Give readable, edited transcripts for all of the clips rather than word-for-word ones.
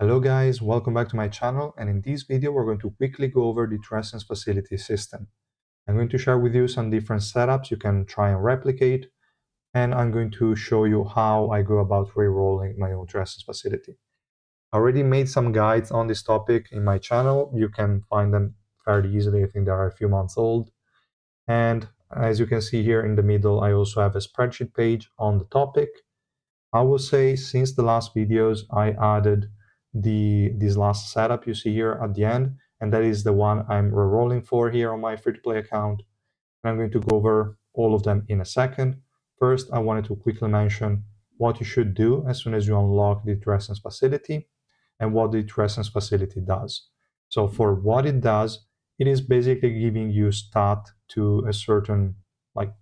Hello guys, welcome back to my channel, and in this video we're going to quickly go over the Trescence facility system. I'm going to share with you some different setups you can try and replicate, and I'm going to show you how I go about re-rolling my own Trescence facility. I already made some guides on this topic in my channel. You can find them fairly easily. I think they are a few months old. And as you can see here in the middle, I also have a spreadsheet page on the topic. I will say since the last videos, I added this last setup you see here at the end, and that is the one I'm re-rolling for here on my free-to-play account. And I'm going to go over all of them in a second. First, I wanted to quickly mention what you should do as soon as you unlock the Trescence facility and what the Trescence facility does. So for what it does, it is basically giving you stat to a certain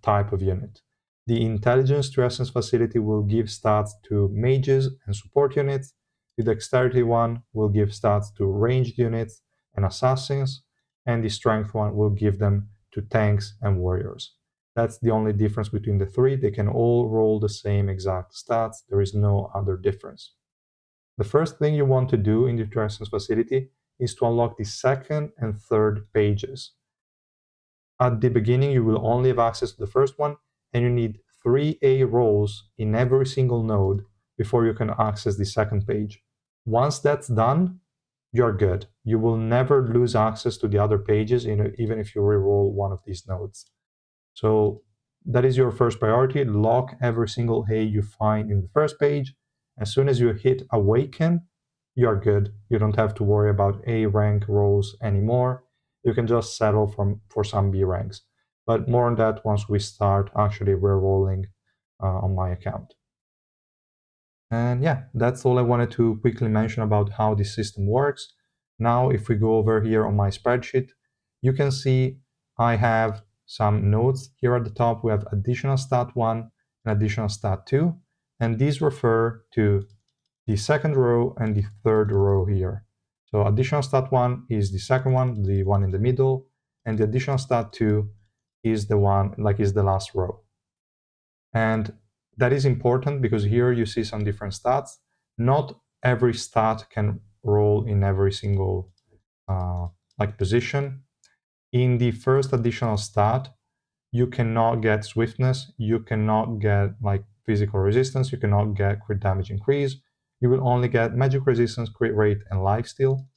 type of unit. The Intelligence Trescence facility will give stats to mages and support units. The Dexterity one will give stats to ranged units and assassins, and the Strength one will give them to tanks and warriors. That's the only difference between the three. They can all roll the same exact stats. There is no other difference. The first thing you want to do in the Trescence facility is to unlock the second and third pages. At the beginning, you will only have access to the first one, and you need 3A rolls in every single node before you can access the second page. Once that's done, you're good. You will never lose access to the other pages, even if you re-roll one of these nodes. So that is your first priority. Lock every single A you find in the first page. As soon as you hit Awaken, you're good. You don't have to worry about A rank rolls anymore. You can just settle for some B ranks. But more on that once we start actually re-rolling on my account. And yeah, that's all I wanted to quickly mention about how this system works. Now, if we go over here on my spreadsheet, you can see I have some nodes here at the top. We have additional stat 1 and additional stat 2, and these refer to the second row and the third row here. So additional stat 1 is the second one, the one in the middle, and the additional stat 2 is the one, is the last row. And that is important because here you see some different stats. Not every stat can roll in every single position. In the first additional stat, you cannot get swiftness, you cannot get physical resistance, you cannot get crit damage increase. You will only get magic resistance, crit rate, and lifesteal.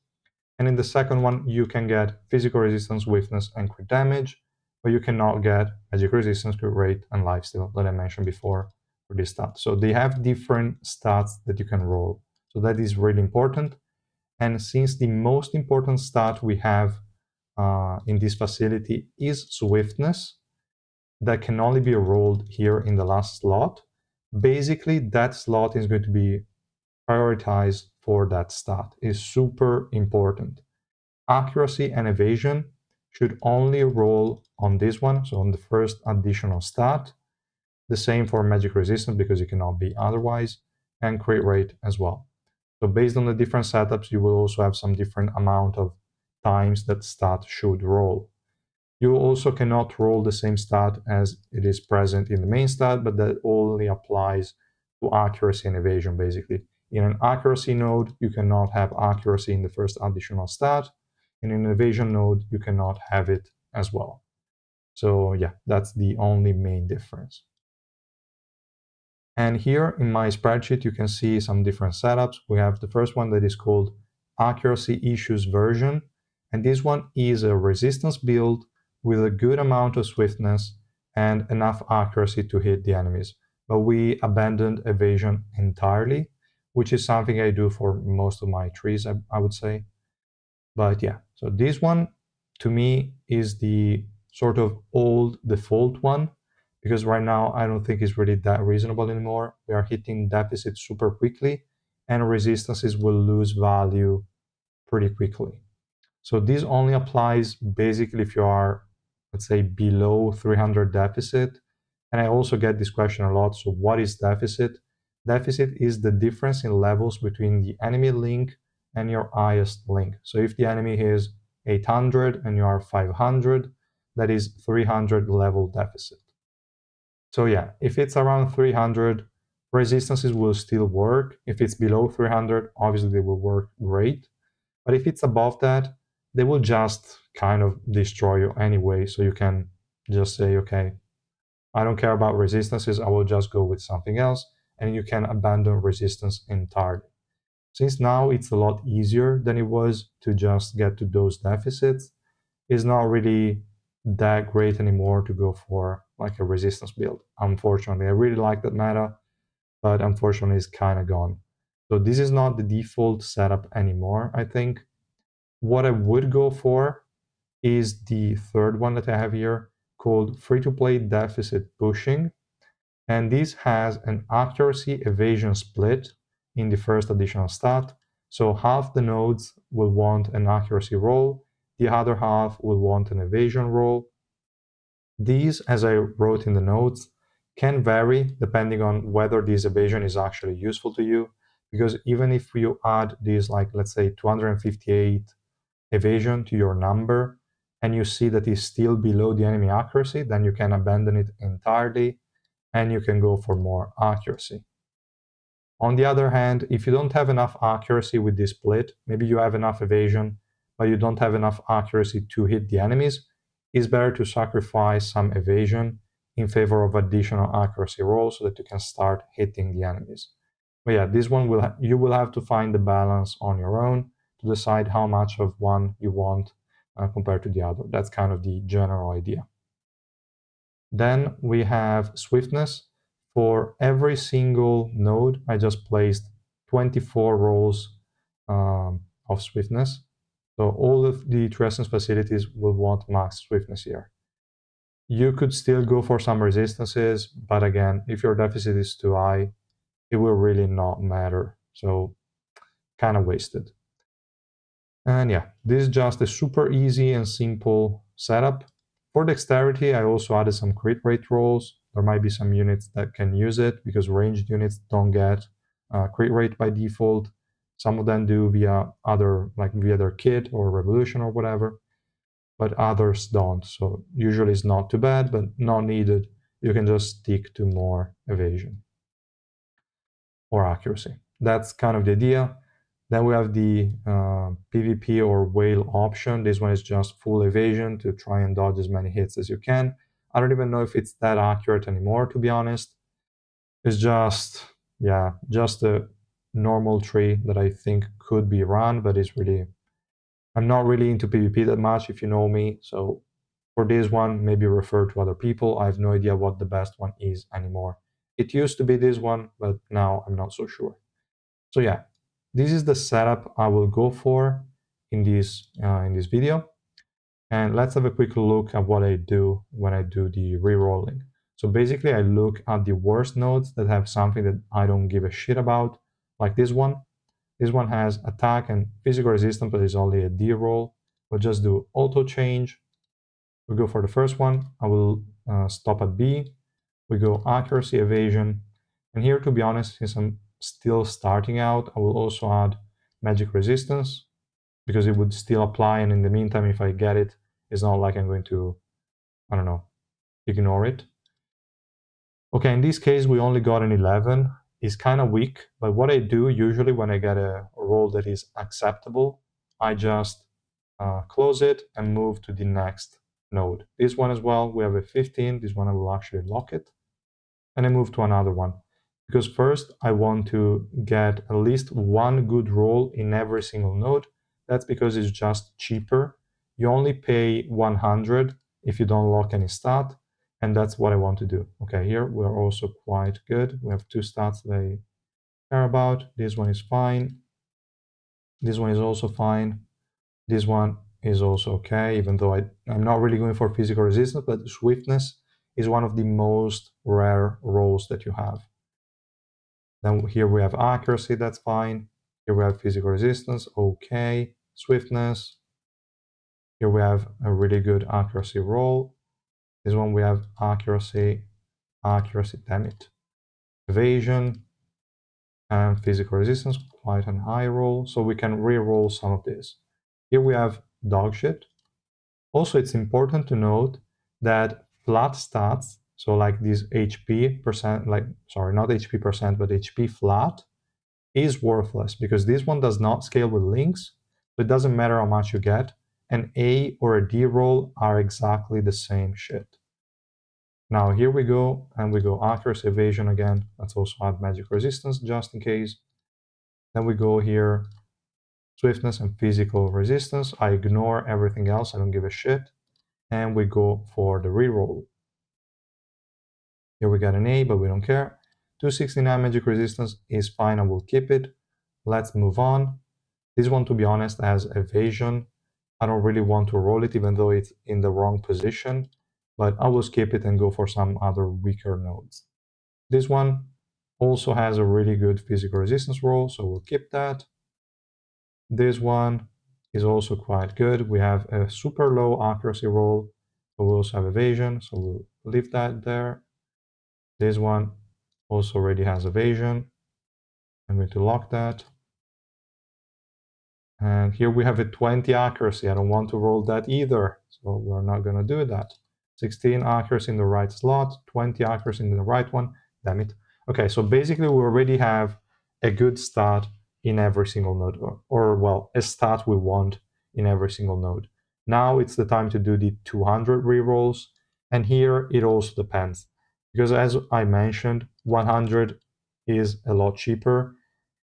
And in the second one, you can get physical resistance, swiftness, and crit damage, but you cannot get magic resistance, crit rate, and lifesteal that I mentioned before for this stat. So they have different stats that you can roll. So that is really important. And since the most important stat we have in this facility is swiftness, that can only be rolled here in the last slot, basically that slot is going to be prioritized for that stat. Is super important. Accuracy and evasion should only roll on this one, so on the first additional stat. The same for magic resistance because it cannot be otherwise, and crit rate as well. So based on the different setups, you will also have some different amount of times that stat should roll. You also cannot roll the same stat as it is present in the main stat, but that only applies to accuracy and evasion, basically. In an accuracy node, you cannot have accuracy in the first additional stat. In an evasion node, you cannot have it as well. So yeah, that's the only main difference. And here in my spreadsheet, you can see some different setups. We have the first one that is called Accuracy Issues Version. And this one is a resistance build with a good amount of swiftness and enough accuracy to hit the enemies. But we abandoned evasion entirely, which is something I do for most of my trees, I would say. But yeah, so this one to me is the sort of old default one, because right now I don't think it's really that reasonable anymore. We are hitting deficits super quickly, and resistances will lose value pretty quickly. So this only applies basically if you are, let's say, below 300 deficit. And I also get this question a lot. So what is deficit? Deficit is the difference in levels between the enemy link and your highest link. So if the enemy is 800 and you are 500, that is 300 level deficit. So yeah, if it's around 300, Resistances will still work. If it's below 300, obviously they will work great. But if it's above that, they will just kind of destroy you anyway. So you can just say, okay, I don't care about resistances. I will just go with something else. And you can abandon resistance entirely. Since now it's a lot easier than it was to just get to those deficits, it's not really that great anymore to go for like a resistance build. Unfortunately, I really like that meta, but unfortunately it's kind of gone. So this is not the default setup anymore, I think. What I would go for is the third one that I have here called free-to-play deficit pushing. And this has an accuracy evasion split in the first additional stat. So half the nodes will want an accuracy roll, the other half will want an evasion roll. These, as I wrote in the notes, can vary depending on whether this evasion is actually useful to you. Because even if you add these, like let's say 258 evasion to your number, and you see that it's still below the enemy accuracy, then you can abandon it entirely and you can go for more accuracy. On the other hand, if you don't have enough accuracy with this split, maybe you have enough evasion, but you don't have enough accuracy to hit the enemies, it's better to sacrifice some evasion in favor of additional accuracy rolls so that you can start hitting the enemies. But yeah, this one you will have to find the balance on your own to decide how much of one you want compared to the other. That's kind of the general idea. Then we have swiftness. For every single node, I just placed 24 rolls of swiftness. So all of the Trescence facilities will want max swiftness here. You could still go for some resistances, but again, if your deficit is too high, it will really not matter. So kind of wasted. And yeah, this is just a super easy and simple setup. For dexterity, I also added some crit rate rolls. There might be some units that can use it because ranged units don't get crit rate by default. Some of them do via via their kit or revolution or whatever, but others don't. So usually it's not too bad, but not needed. You can just stick to more evasion or accuracy. That's kind of the idea. Then we have the PvP or whale option. This one is just full evasion to try and dodge as many hits as you can. I don't even know if it's that accurate anymore, to be honest. It's just, yeah, just a normal tree that I think could be run, but it's really, I'm not really into PvP that much, if you know me. So for this one, maybe refer to other people. I have no idea what the best one is anymore. It used to be this one, but now I'm not so sure. So yeah, this is the setup I will go for in this video. And let's have a quick look at what I do when I do the rerolling. So basically, I look at the worst nodes that have something that I don't give a shit about, like this one. This one has attack and physical resistance, but it's only a D roll. We'll just do auto change. We'll go for the first one. I will stop at B. We go accuracy, evasion. And here, to be honest, since I'm still starting out, I will also add magic resistance because it would still apply. And in the meantime, if I get it, it's not like I'm going to, I don't know, ignore it. Okay, in this case, we only got an 11. It's kind of weak, but what I do usually when I get a roll that is acceptable, I just close it and move to the next node. This one as well, we have a 15. This one I will actually lock it. And I move to another one. Because first I want to get at least one good roll in every single node. That's because it's just cheaper. You only pay 100 if you don't lock any stat, and that's what I want to do. Okay, here we're also quite good. We have two stats that I care about. This one is fine. This one is also fine. This one is also okay, even though I'm not really going for physical resistance, but swiftness is one of the most rare rolls that you have. Then here we have accuracy, that's fine. Here we have physical resistance, okay. Swiftness. Here we have a really good accuracy roll. This one we have accuracy, damn it. Evasion and physical resistance, quite an high roll. So we can re-roll some of this. Here we have dog shit. Also, it's important to note that flat stats So like this HP percent, like, sorry, not HP percent, but HP flat is worthless because this one does not scale with links. So it doesn't matter how much you get. An A or a D roll are exactly the same shit. Now here we go, and we go accuracy, evasion again. Let's also add magic resistance just in case. Then we go here, swiftness and physical resistance. I ignore everything else, I don't give a shit. And we go for the reroll. Here we got an A, but we don't care. 269 magic resistance is fine, I will keep it. Let's move on. This one, to be honest, has evasion. I don't really want to roll it, even though it's in the wrong position, but I will skip it and go for some other weaker nodes. This one also has a really good physical resistance roll, so we'll keep that. This one is also quite good. We have a super low accuracy roll, but we also have evasion, so we'll leave that there. This one also already has evasion. I'm going to lock that. And here we have a 20 accuracy. I don't want to roll that either, so we're not going to do that. 16 accuracy in the right slot, 20 accuracy in the right one. Damn it. Okay, so basically we already have a good stat in every single node, or well, a stat we want in every single node. Now it's the time to do the 200 rerolls, and here it also depends. Because as I mentioned, 100 is a lot cheaper.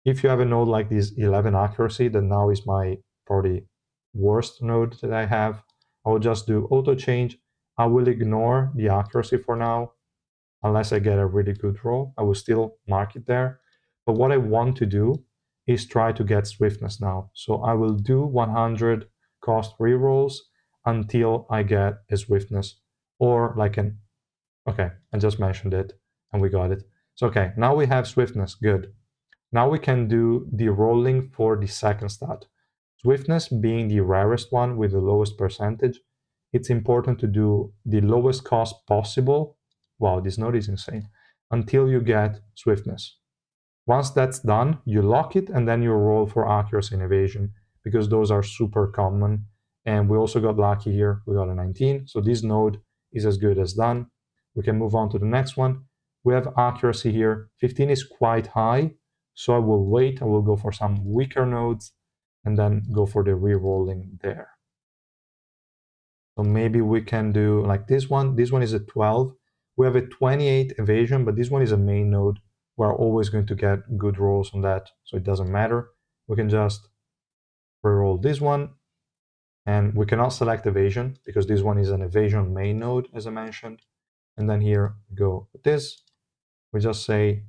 If you have a node like this 11 accuracy, that now is my probably worst node that I have, I will just do auto change. I will ignore the accuracy for now, unless I get a really good roll. I will still mark it there. But what I want to do is try to get swiftness now. So I will do 100 cost rerolls until I get a swiftness, or like an, okay, I just mentioned it and we got it. So okay, now we have swiftness, good. Now we can do the rolling for the second stat. Swiftness being the rarest one with the lowest percentage, it's important to do the lowest cost possible. Wow, this node is insane. Until you get swiftness. Once that's done, you lock it and then you roll for accuracy and evasion because those are super common. And we also got lucky here. We got a 19. So this node is as good as done. We can move on to the next one. We have accuracy here. 15 is quite high. So I will wait. I will go for some weaker nodes and then go for the re-rolling there. So maybe we can do like this one. This one is a 12. We have a 28 evasion, but this one is a main node. We're always going to get good rolls on that, so it doesn't matter. We can just reroll this one, and we cannot select evasion because this one is an evasion main node, as I mentioned. And then here we go with this. We just say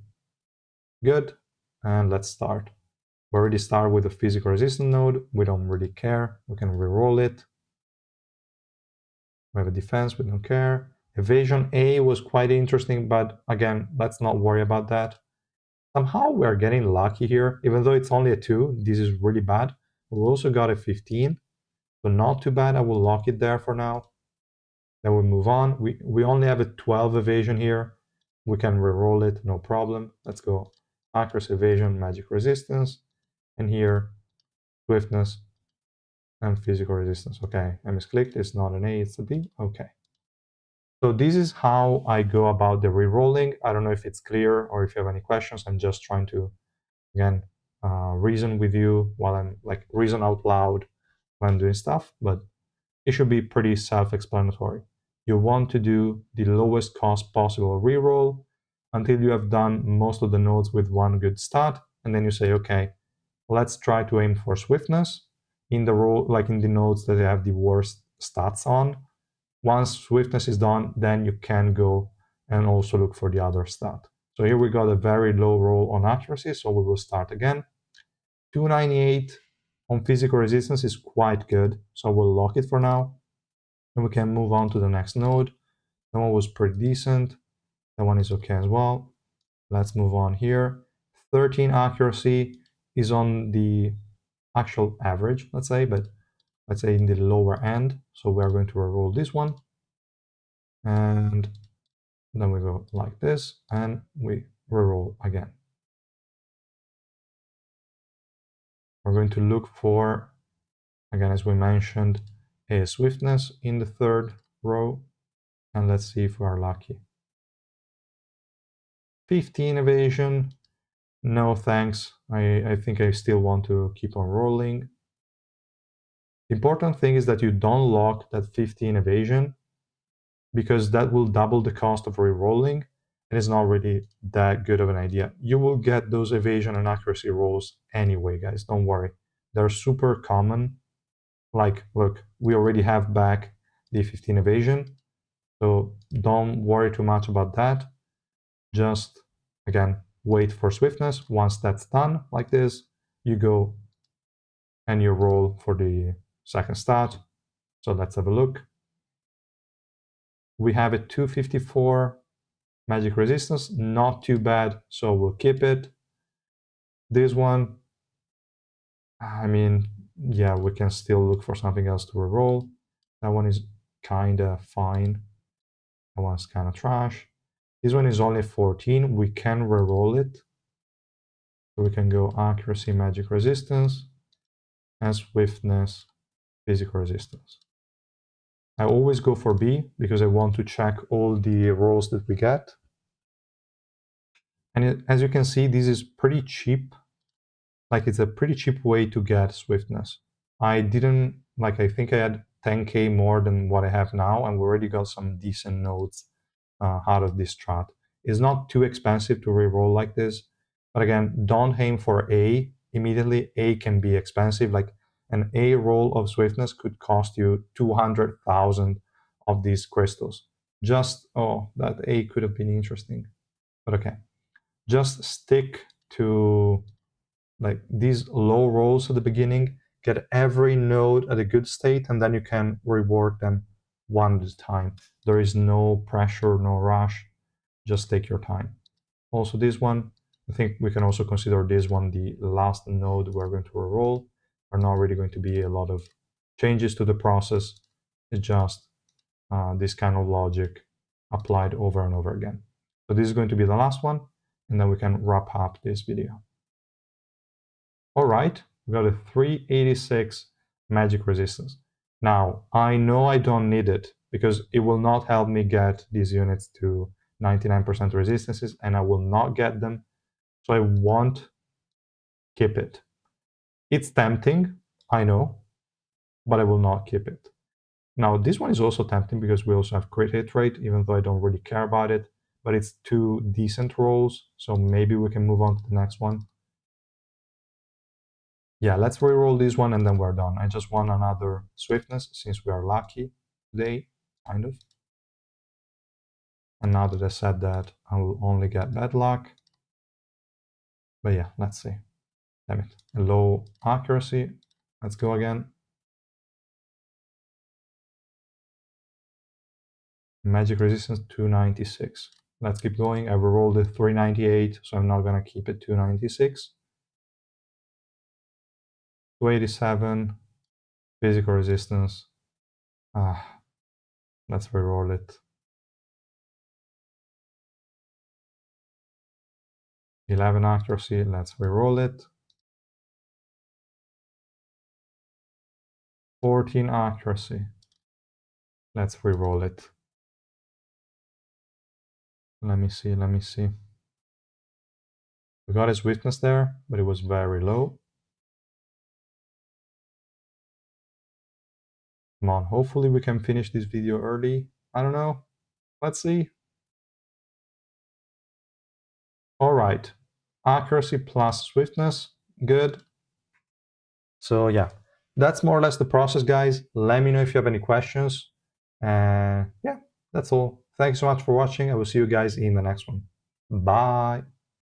good, and let's start. We already start with a physical resistance node. We don't really care. We can reroll it. We have a defense, we don't care. Evasion A was quite interesting, but again, let's not worry about that. Somehow we're getting lucky here. Even though it's only a 2, this is really bad. We also got a 15, so not too bad. I will lock it there for now. Then we move on. We only have a 12 evasion here. We can reroll it, no problem. Let's go. Accuracy, evasion, magic resistance, and here, swiftness and physical resistance. Okay, I misclicked. It's not an A, it's a B. Okay. So this is how I go about the re-rolling. I don't know if it's clear or if you have any questions. I'm just trying to, again, reason with you while I'm like reason out loud when I'm doing stuff, but it should be pretty self-explanatory. You want to do the lowest cost possible re-roll until you have done most of the nodes with one good stat, and then you say, okay, let's try to aim for swiftness in the roll, like in the nodes that have the worst stats on. Once swiftness is done, then you can go and also look for the other stat. So here we got a very low roll on accuracy, so we will start again. 298 on physical resistance is quite good, so we'll lock it for now. And we can move on to the next node. That one was pretty decent. That one is okay as well. Let's move on here. 13 accuracy is on the actual average, let's say, but let's say in the lower end. So we're going to reroll this one. And then we go like this, and we reroll again. We're going to look for, again, as we mentioned, a swiftness in the third row, and let's see if we are lucky. 15 evasion. No thanks. I think I still want to keep on rolling. The important thing is that you don't lock that 15 evasion, because that will double the cost of re-rolling, and it's not really that good of an idea. You will get those evasion and accuracy rolls anyway, guys. Don't worry. They're super common. Like, look, we already have back the 15 evasion, so don't worry too much about that. Just, again, wait for swiftness. Once that's done, like this, you go and you roll for the second stat. So let's have a look. We have a 254 magic resistance, not too bad, so we'll keep it. This one, I mean, yeah, we can still look for something else to reroll. That one is kind of fine. That one's kind of trash. This one is only 14. We can reroll it. So we can go accuracy, magic resistance, and swiftness, physical resistance. I always go for B because I want to check all the rolls that we get. And as you can see, this is pretty cheap. Like, it's a pretty cheap way to get swiftness. I didn't, like, I think I had 10k more than what I have now, and we already got some decent nodes out of this strat. It's not too expensive to reroll like this, but again, don't aim for A immediately. A can be expensive. Like, an A roll of swiftness could cost you 200,000 of these crystals. Just, oh, that A could have been interesting, but okay. Just stick to like these low rolls at the beginning, get every node at a good state, and then you can rework them one at a time. There is no pressure, no rush. Just take your time. Also, this one, I think we can also consider this one the last node we're going to reroll. Are not really going to be a lot of changes to the process. It's just this kind of logic applied over and over again. So this is going to be the last one, and then we can wrap up this video. All right, we got a 386 magic resistance. Now, I know I don't need it because it will not help me get these units to 99% resistances, and I will not get them, so I won't keep it. It's tempting, I know, but I will not keep it. Now, this one is also tempting because we also have crit hit rate, even though I don't really care about it, but it's two decent rolls, so maybe we can move on to the next one. Yeah, let's reroll this one and then we're done. I just want another swiftness since we are lucky today, kind of. And now that I said that, I will only get bad luck. But yeah, let's see. Damn it. A low accuracy. Let's go again. Magic resistance 296. Let's keep going. I rerolled it 398, so I'm not gonna keep it 296. 287. Physical resistance. Let's reroll it. 11 accuracy. Let's reroll it. 14 accuracy. Let's reroll it. Let me see. We got his swiftness there, but it was very low. Come on, hopefully we can finish this video early. I don't know. Let's see. All right. Accuracy plus swiftness. Good. So yeah, that's more or less the process, guys. Let me know if you have any questions. Yeah, that's all. Thanks so much for watching. I will see you guys in the next one. Bye.